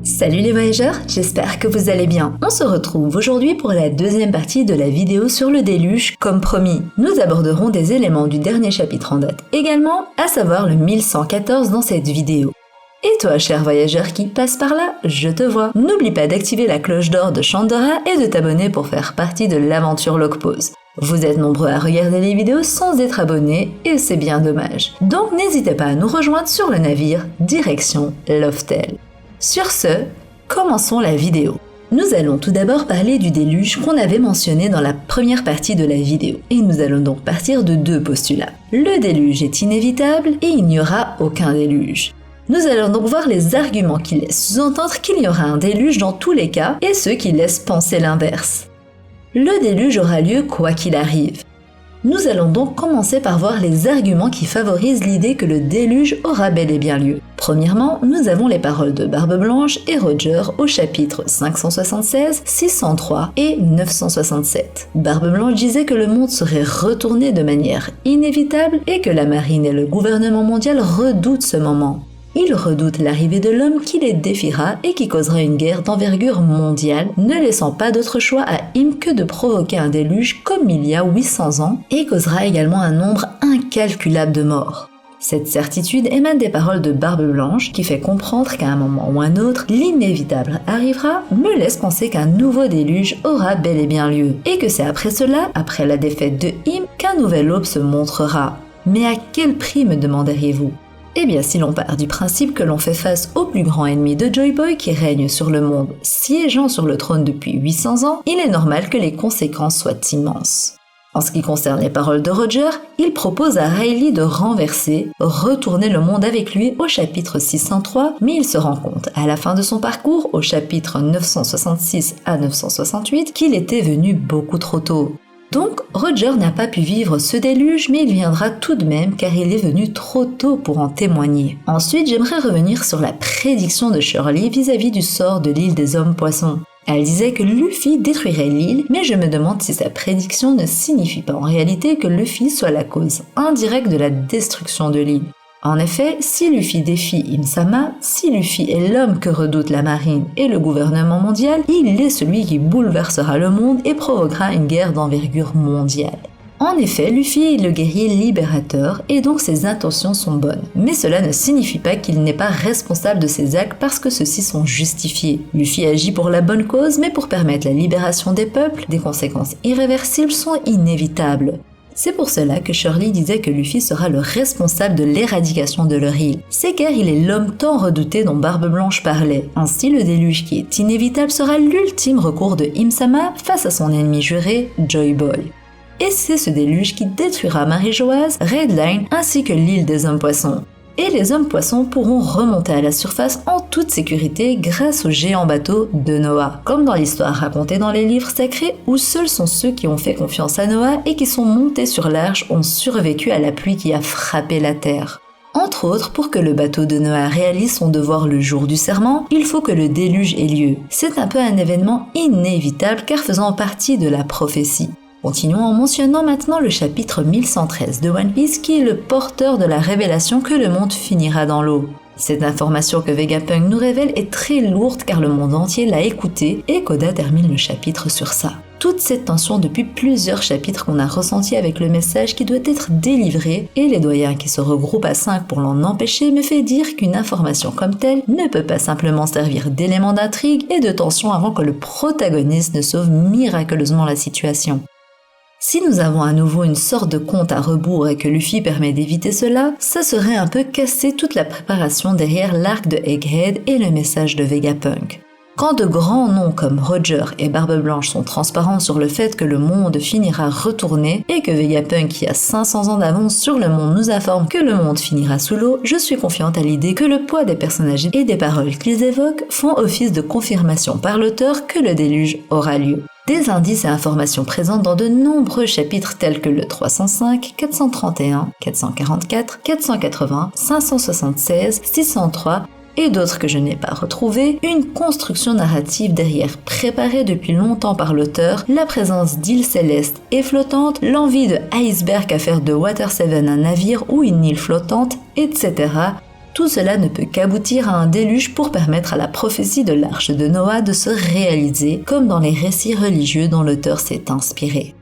Salut les voyageurs, j'espère que vous allez bien. On se retrouve aujourd'hui pour la deuxième partie de la vidéo sur le déluge, comme promis. Nous aborderons des éléments du dernier chapitre en date également, à savoir le 1114 dans cette vidéo. Et toi, cher voyageur qui passe par là, je te vois. N'oublie pas d'activer la cloche d'or de Chandora et de t'abonner pour faire partie de l'aventure Logpause. Vous êtes nombreux à regarder les vidéos sans être abonnés et c'est bien dommage. Donc n'hésitez pas à nous rejoindre sur le navire, direction Loftel. Sur ce, commençons la vidéo. Nous allons tout d'abord parler du déluge qu'on avait mentionné dans la première partie de la vidéo. Et nous allons donc partir de deux postulats. Le déluge est inévitable et il n'y aura aucun déluge. Nous allons donc voir les arguments qui laissent sous-entendre qu'il y aura un déluge dans tous les cas et ceux qui laissent penser l'inverse. Le déluge aura lieu quoi qu'il arrive. Nous allons donc commencer par voir les arguments qui favorisent l'idée que le déluge aura bel et bien lieu. Premièrement, nous avons les paroles de Barbe Blanche et Roger au chapitre 576, 603 et 967. Barbe Blanche disait que le monde serait retourné de manière inévitable et que la marine et le gouvernement mondial redoutent ce moment. Ils redoutent l'arrivée de l'homme qui les défiera et qui causera une guerre d'envergure mondiale, ne laissant pas d'autre choix à Im que de provoquer un déluge comme il y a 800 ans et causera également un nombre incalculable de morts. Cette certitude émane des paroles de Barbe Blanche qui fait comprendre qu'à un moment ou un autre, l'inévitable arrivera, me laisse penser qu'un nouveau déluge aura bel et bien lieu et que c'est après cela, après la défaite de Im, qu'un nouvel aube se montrera. Mais à quel prix, me demanderiez-vous ? Eh bien, si l'on part du principe que l'on fait face au plus grand ennemi de Joy Boy qui règne sur le monde, siégeant sur le trône depuis 800 ans, il est normal que les conséquences soient immenses. En ce qui concerne les paroles de Roger, il propose à Riley de retourner le monde avec lui au chapitre 603, mais il se rend compte à la fin de son parcours, au chapitre 966 à 968, qu'il était venu beaucoup trop tôt. Donc, Roger n'a pas pu vivre ce déluge, mais il viendra tout de même car il est venu trop tôt pour en témoigner. Ensuite, j'aimerais revenir sur la prédiction de Shirley vis-à-vis du sort de l'île des hommes-poissons. Elle disait que Luffy détruirait l'île, mais je me demande si sa prédiction ne signifie pas en réalité que Luffy soit la cause indirecte de la destruction de l'île. En effet, si Luffy défie Im-sama, si Luffy est l'homme que redoute la marine et le gouvernement mondial, il est celui qui bouleversera le monde et provoquera une guerre d'envergure mondiale. En effet, Luffy est le guerrier libérateur et donc ses intentions sont bonnes. Mais cela ne signifie pas qu'il n'est pas responsable de ses actes parce que ceux-ci sont justifiés. Luffy agit pour la bonne cause, mais pour permettre la libération des peuples, des conséquences irréversibles sont inévitables. C'est pour cela que Shirley disait que Luffy sera le responsable de l'éradication de leur île. C'est car il est l'homme tant redouté dont Barbe Blanche parlait. Ainsi, le déluge qui est inévitable sera l'ultime recours de Im-sama face à son ennemi juré, Joy Boy. Et c'est ce déluge qui détruira Marie-Joase, Redline ainsi que l'île des hommes-poissons. Et les hommes-poissons pourront remonter à la surface en toute sécurité grâce au géant bateau de Noah, comme dans l'histoire racontée dans les livres sacrés où seuls sont ceux qui ont fait confiance à Noah et qui sont montés sur l'arche ont survécu à la pluie qui a frappé la terre. Entre autres, pour que le bateau de Noah réalise son devoir le jour du serment, il faut que le déluge ait lieu. C'est un peu un événement inévitable car faisant partie de la prophétie. Continuons en mentionnant maintenant le chapitre 1113 de One Piece qui est le porteur de la révélation que le monde finira dans l'eau. Cette information que Vegapunk nous révèle est très lourde car le monde entier l'a écoutée et Koda termine le chapitre sur ça. Toute cette tension depuis plusieurs chapitres qu'on a ressenti avec le message qui doit être délivré et les doyens qui se regroupent à 5 pour l'en empêcher me fait dire qu'une information comme telle ne peut pas simplement servir d'élément d'intrigue et de tension avant que le protagoniste ne sauve miraculeusement la situation. Si nous avons à nouveau une sorte de compte à rebours et que Luffy permet d'éviter cela, ça serait un peu casser toute la préparation derrière l'arc de Egghead et le message de Vegapunk. Quand de grands noms comme Roger et Barbe Blanche sont transparents sur le fait que le monde finira retourné et que Vegapunk qui a 500 ans d'avance sur le monde nous informe que le monde finira sous l'eau, je suis confiante à l'idée que le poids des personnages et des paroles qu'ils évoquent font office de confirmation par l'auteur que le déluge aura lieu. Des indices et informations présents dans de nombreux chapitres tels que le 305, 431, 444, 480, 576, 603 et d'autres que je n'ai pas retrouvés, une construction narrative derrière préparée depuis longtemps par l'auteur, la présence d'îles célestes et flottantes, l'envie de Iceberg à faire de Water 7 un navire ou une île flottante, etc. Tout cela ne peut qu'aboutir à un déluge pour permettre à la prophétie de l'arche de Noah de se réaliser, comme dans les récits religieux dont l'auteur s'est inspiré.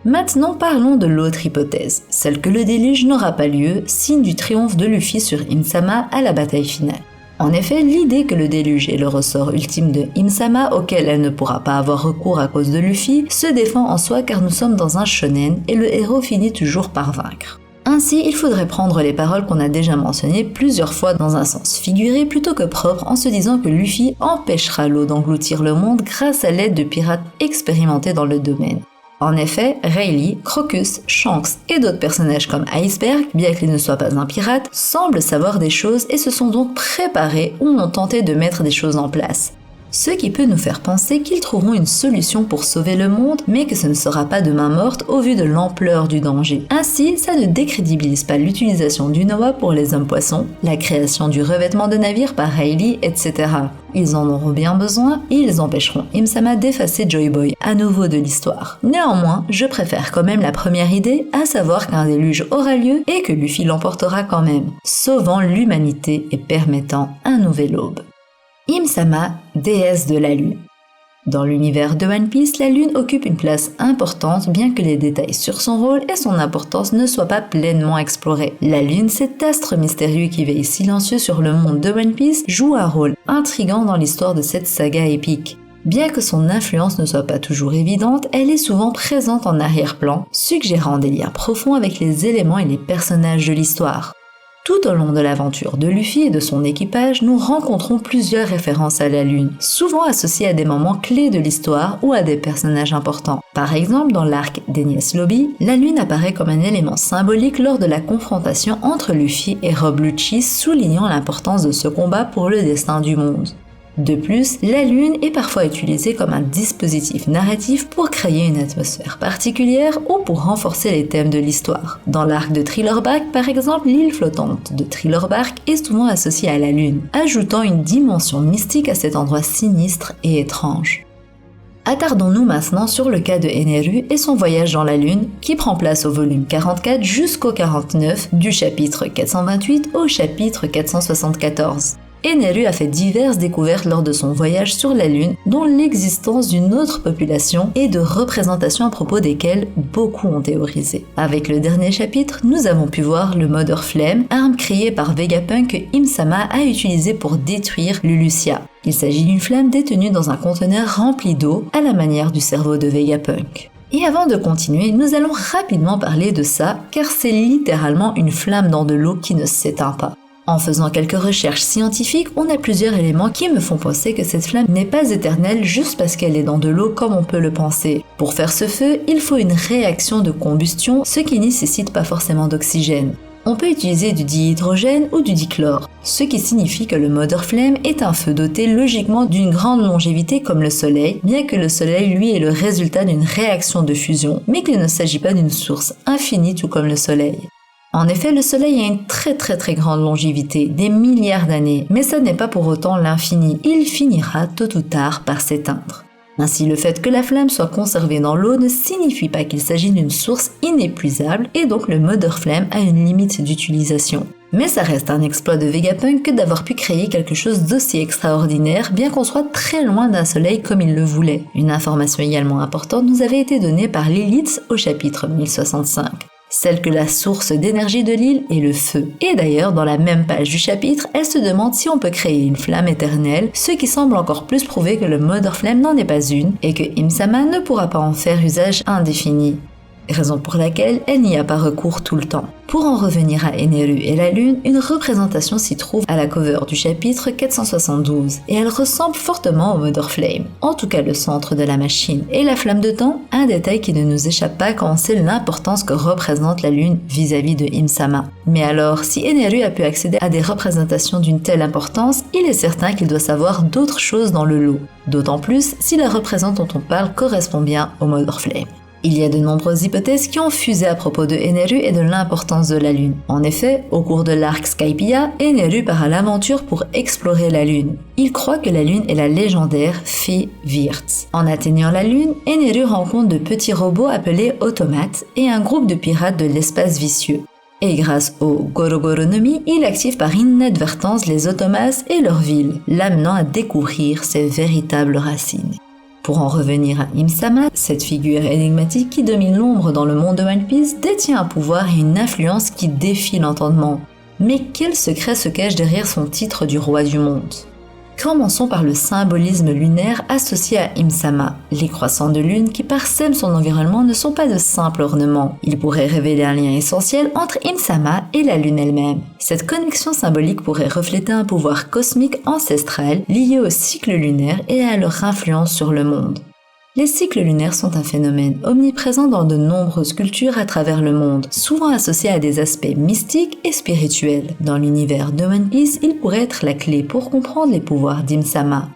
Maintenant parlons de l'autre hypothèse, celle que le déluge n'aura pas lieu, signe du triomphe de Luffy sur Im-sama à la bataille finale. En effet, l'idée que le déluge est le ressort ultime de Im-sama auquel elle ne pourra pas avoir recours à cause de Luffy se défend en soi car nous sommes dans un shonen et le héros finit toujours par vaincre. Ainsi, il faudrait prendre les paroles qu'on a déjà mentionnées plusieurs fois dans un sens figuré plutôt que propre en se disant que Luffy empêchera l'eau d'engloutir le monde grâce à l'aide de pirates expérimentés dans le domaine. En effet, Rayleigh, Crocus, Shanks et d'autres personnages comme Iceberg, bien qu'ils ne soient pas un pirate, semblent savoir des choses et se sont donc préparés ou ont tenté de mettre des choses en place. Ce qui peut nous faire penser qu'ils trouveront une solution pour sauver le monde, mais que ce ne sera pas de main morte au vu de l'ampleur du danger. Ainsi, ça ne décrédibilise pas l'utilisation du Noah pour les hommes-poissons, la création du revêtement de navire par Rayleigh, etc. Ils en auront bien besoin et ils empêcheront Im-sama d'effacer Joy Boy à nouveau de l'histoire. Néanmoins, je préfère quand même la première idée, à savoir qu'un déluge aura lieu et que Luffy l'emportera quand même, sauvant l'humanité et permettant un nouvel aube. Im-sama, déesse de la lune. Dans l'univers de One Piece, la lune occupe une place importante bien que les détails sur son rôle et son importance ne soient pas pleinement explorés. La lune, cet astre mystérieux qui veille silencieux sur le monde de One Piece, joue un rôle intrigant dans l'histoire de cette saga épique. Bien que son influence ne soit pas toujours évidente, elle est souvent présente en arrière-plan, suggérant des liens profonds avec les éléments et les personnages de l'histoire. Tout au long de l'aventure de Luffy et de son équipage, nous rencontrons plusieurs références à la Lune, souvent associées à des moments clés de l'histoire ou à des personnages importants. Par exemple, dans l'arc d'Enies Lobby, la Lune apparaît comme un élément symbolique lors de la confrontation entre Luffy et Rob Lucci, soulignant l'importance de ce combat pour le destin du monde. De plus, la Lune est parfois utilisée comme un dispositif narratif pour créer une atmosphère particulière ou pour renforcer les thèmes de l'histoire. Dans l'arc de Thriller Bark, par exemple, l'île flottante de Thriller Bark est souvent associée à la Lune, ajoutant une dimension mystique à cet endroit sinistre et étrange. Attardons-nous maintenant sur le cas de Eneru et son voyage dans la Lune, qui prend place au volume 44 jusqu'au 49, du chapitre 428 au chapitre 474. Eneru a fait diverses découvertes lors de son voyage sur la Lune, dont l'existence d'une autre population et de représentations à propos desquelles beaucoup ont théorisé. Avec le dernier chapitre, nous avons pu voir le Mother Flame, arme créée par Vegapunk que Im-sama a utilisée pour détruire Lulusia. Il s'agit d'une flamme détenue dans un conteneur rempli d'eau, à la manière du cerveau de Vegapunk. Et avant de continuer, nous allons rapidement parler de ça, car c'est littéralement une flamme dans de l'eau qui ne s'éteint pas. En faisant quelques recherches scientifiques, on a plusieurs éléments qui me font penser que cette flamme n'est pas éternelle juste parce qu'elle est dans de l'eau comme on peut le penser. Pour faire ce feu, il faut une réaction de combustion, ce qui ne nécessite pas forcément d'oxygène. On peut utiliser du dihydrogène ou du dichlore, ce qui signifie que le Mother Flame est un feu doté logiquement d'une grande longévité comme le Soleil, bien que le Soleil lui est le résultat d'une réaction de fusion, mais qu'il ne s'agit pas d'une source infinie tout comme le Soleil. En effet, le Soleil a une très grande longévité, des milliards d'années, mais ça n'est pas pour autant l'infini, il finira tôt ou tard par s'éteindre. Ainsi, le fait que la flamme soit conservée dans l'eau ne signifie pas qu'il s'agit d'une source inépuisable et donc le Mother Flame a une limite d'utilisation. Mais ça reste un exploit de Vegapunk que d'avoir pu créer quelque chose d'aussi extraordinaire, bien qu'on soit très loin d'un soleil comme il le voulait. Une information également importante nous avait été donnée par Lilith au chapitre 1065. Celle que la source d'énergie de l'île est le feu. Et d'ailleurs, dans la même page du chapitre, elle se demande si on peut créer une flamme éternelle, ce qui semble encore plus prouver que le Mother Flame n'en est pas une, et que Im-sama ne pourra pas en faire usage indéfini. Raison pour laquelle elle n'y a pas recours tout le temps. Pour en revenir à Eneru et la Lune, une représentation s'y trouve à la cover du chapitre 472, et elle ressemble fortement au Mother Flame, en tout cas le centre de la machine. Et la flamme de temps, un détail qui ne nous échappe pas quand on sait l'importance que représente la Lune vis-à-vis de Im-sama. Mais alors, si Eneru a pu accéder à des représentations d'une telle importance, il est certain qu'il doit savoir d'autres choses dans le lot. D'autant plus si la représentante dont on parle correspond bien au Mother Flame. Il y a de nombreuses hypothèses qui ont fusé à propos de Eneru et de l'importance de la Lune. En effet, au cours de l'arc Skypiea, Eneru part à l'aventure pour explorer la Lune. Il croit que la Lune est la légendaire fée Wirtz. En atteignant la Lune, Eneru rencontre de petits robots appelés automates et un groupe de pirates de l'espace vicieux. Et grâce au Gorogoro no Mi, il active par inadvertance les Otomas et leur ville, l'amenant à découvrir ses véritables racines. Pour en revenir à Im-sama, cette figure énigmatique qui domine l'ombre dans le monde de One Piece détient un pouvoir et une influence qui défient l'entendement. Mais quel secret se cache derrière son titre du roi du monde ? Commençons par le symbolisme lunaire associé à Im-sama. Les croissants de lune qui parsèment son environnement ne sont pas de simples ornements. Ils pourraient révéler un lien essentiel entre Im-sama et la lune elle-même. Cette connexion symbolique pourrait refléter un pouvoir cosmique ancestral lié au cycle lunaire et à leur influence sur le monde. Les cycles lunaires sont un phénomène omniprésent dans de nombreuses cultures à travers le monde, souvent associés à des aspects mystiques et spirituels. Dans l'univers de One Piece, il pourrait être la clé pour comprendre les pouvoirs d'Im-sama.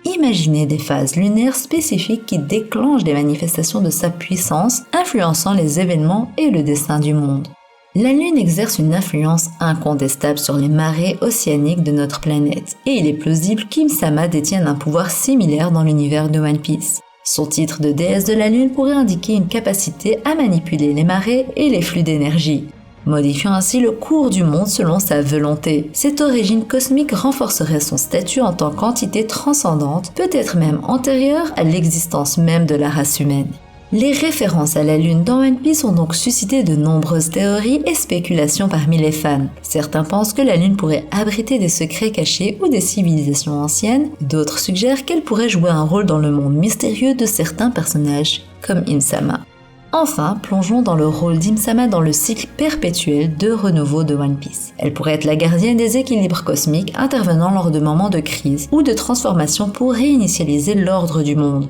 Imaginez des phases lunaires spécifiques qui déclenchent des manifestations de sa puissance, influençant les événements et le destin du monde. La Lune exerce une influence incontestable sur les marées océaniques de notre planète, et il est plausible qu'Im-sama détienne un pouvoir similaire dans l'univers de One Piece. Son titre de déesse de la Lune pourrait indiquer une capacité à manipuler les marées et les flux d'énergie, modifiant ainsi le cours du monde selon sa volonté. Cette origine cosmique renforcerait son statut en tant qu'entité transcendante, peut-être même antérieure à l'existence même de la race humaine. Les références à la Lune dans One Piece ont donc suscité de nombreuses théories et spéculations parmi les fans. Certains pensent que la Lune pourrait abriter des secrets cachés ou des civilisations anciennes, d'autres suggèrent qu'elle pourrait jouer un rôle dans le monde mystérieux de certains personnages, comme Im-sama. Enfin, plongeons dans le rôle d'Im-sama dans le cycle perpétuel de renouveau de One Piece. Elle pourrait être la gardienne des équilibres cosmiques intervenant lors de moments de crise ou de transformation pour réinitialiser l'ordre du monde.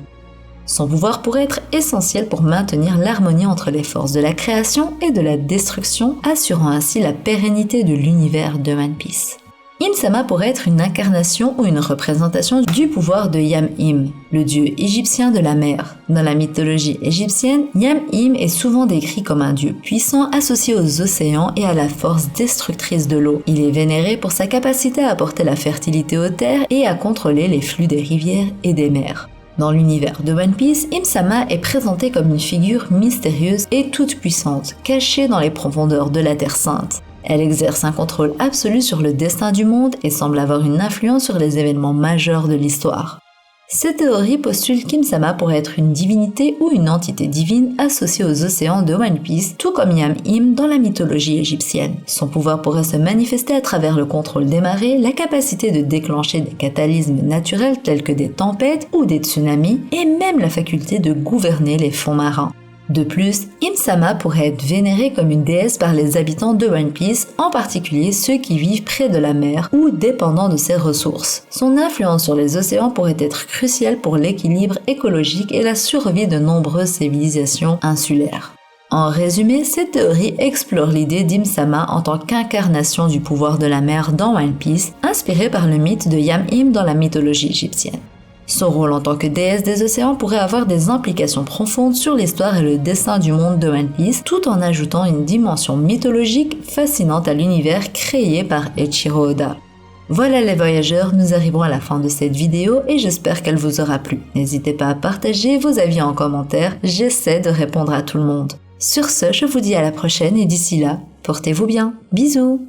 Son pouvoir pourrait être essentiel pour maintenir l'harmonie entre les forces de la création et de la destruction, assurant ainsi la pérennité de l'univers de One Piece. Im-sama pourrait être une incarnation ou une représentation du pouvoir de Yam-im, le dieu égyptien de la mer. Dans la mythologie égyptienne, Yam-im est souvent décrit comme un dieu puissant associé aux océans et à la force destructrice de l'eau. Il est vénéré pour sa capacité à apporter la fertilité aux terres et à contrôler les flux des rivières et des mers. Dans l'univers de One Piece, Im-sama est présentée comme une figure mystérieuse et toute puissante, cachée dans les profondeurs de la Terre Sainte. Elle exerce un contrôle absolu sur le destin du monde et semble avoir une influence sur les événements majeurs de l'histoire. Cette théorie postule qu'Im-sama pourrait être une divinité ou une entité divine associée aux océans de One Piece, tout comme Yam-im dans la mythologie égyptienne. Son pouvoir pourrait se manifester à travers le contrôle des marées, la capacité de déclencher des catalysmes naturels tels que des tempêtes ou des tsunamis, et même la faculté de gouverner les fonds marins. De plus, Im-sama pourrait être vénérée comme une déesse par les habitants de One Piece, en particulier ceux qui vivent près de la mer ou dépendant de ses ressources. Son influence sur les océans pourrait être cruciale pour l'équilibre écologique et la survie de nombreuses civilisations insulaires. En résumé, cette théorie explore l'idée d'Im-sama en tant qu'incarnation du pouvoir de la mer dans One Piece, inspirée par le mythe de Yam-im dans la mythologie égyptienne. Son rôle en tant que déesse des océans pourrait avoir des implications profondes sur l'histoire et le destin du monde de One Piece, tout en ajoutant une dimension mythologique fascinante à l'univers créé par Eiichiro Oda. Voilà les voyageurs, nous arrivons à la fin de cette vidéo et j'espère qu'elle vous aura plu. N'hésitez pas à partager vos avis en commentaire, j'essaie de répondre à tout le monde. Sur ce, je vous dis à la prochaine et d'ici là, portez-vous bien. Bisous!